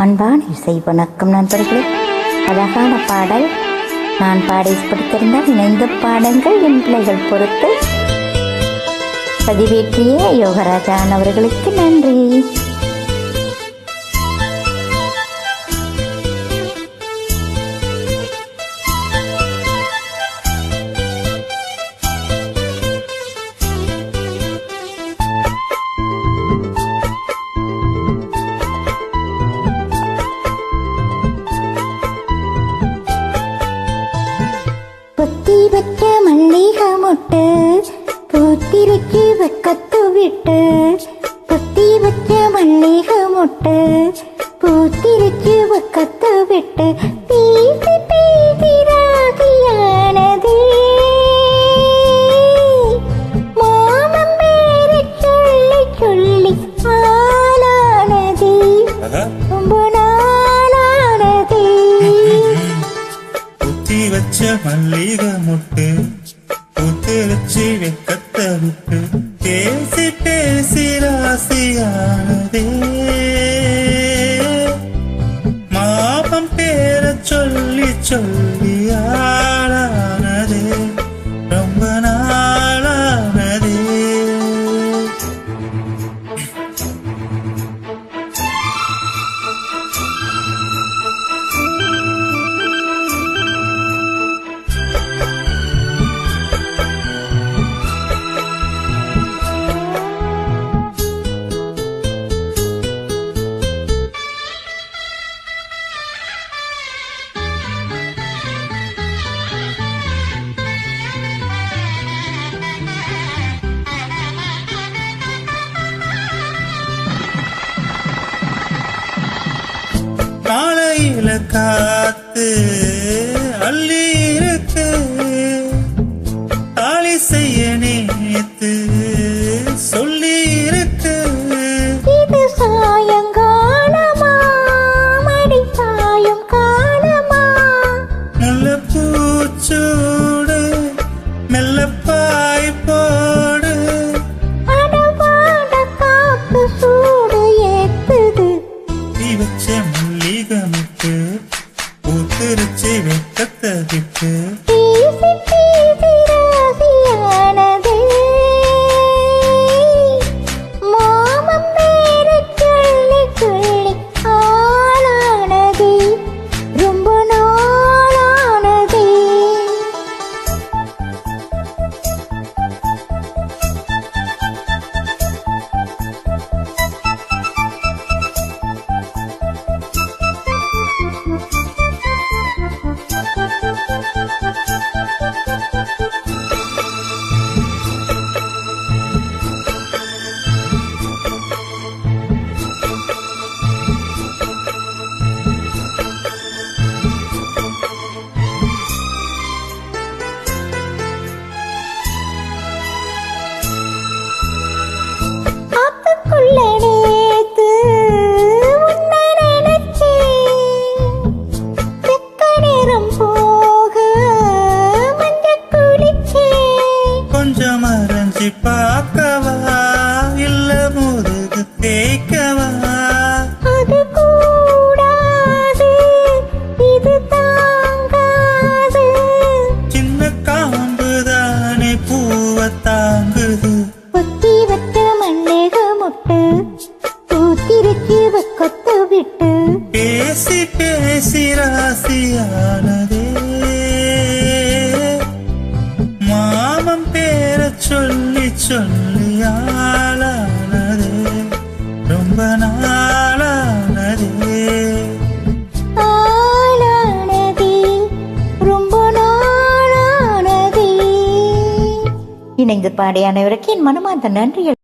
அன்பான இசை வணக்கம் நண்பர்களே. அழகான பாடல் நான் பாடி பிடித்திருந்தால் இணைந்து பாடங்கள் என் பிள்ளைகள் பொறுத்து பதிவேற்றிய யோகராஜான் அவர்களுக்கு நன்றி. பொத்தி வச்ச மல்லிகை மொட்டு பூத்திருச்சு வெக்கத்து விட்டு, பொத்தி வச்ச மல்லிகை மொட்டு பூத்திருச்சு வெக்கத்து விட்டு, பேசி பேசி ராகியானது மாமன் பேரை சொல்லி சொல்லி ஆளானது ரொம்ப நாளானது. புத்தி வச்ச மல்லிகை முட்டு புத்திருச்சி வெக்கத்த விட்டு, பேசி பேசி ராசியானதே மாமன் பேரை சொல்லி சொல்லி ஆளானதே ரொம்ப நாளானதே. காலையில காத்து அள்ளி இருக்கு, தாலி செய்ய நேத்து சொல்லி இருக்கு. இது சாயங்காலமா மடி சாயம் காலமா, முல்லை பூச்சூடு மெல்லப்பாய் போடு, அடவாட காப்பு சூடு ஏத்துது. தீ வச்ச மல்லிகை முட்டு பூத்திருச்சி வெக்கத்த விட்டு, பேசி பேசி ராசியானதே மாமன் பேரை சொல்லி சொல்லி ஆளானதே ரொம்ப நாளானதே. ஆத்துக்குள்ள நேத்து உன்னை நினைச்சேன், செக்க நேரம் போக மஞ்சள் குளிச்சேன். கொஞ்சம் மறைஞ்சி பார்க்கவா இல்ல முதுகு தேய்க்கவா, அது கூடாது இது தாங்காது, சின்ன காம்புதானே பூவை தாங்குது. பொத்தி வச்ச மல்லிகை மொட்டு பூத்திருச்சு வெக்கத்து விட்டு, பேசி பேசி ராசியானதே மாமன் பேரை சொல்லி சொல்லி ஆளானதே ரொம்ப நாளானதே. ஆளானதே ரொம்ப நாளானதே. இணைந்து பாடிய அனைவருக்கு என் மனமார்ந்த நன்றிகள்.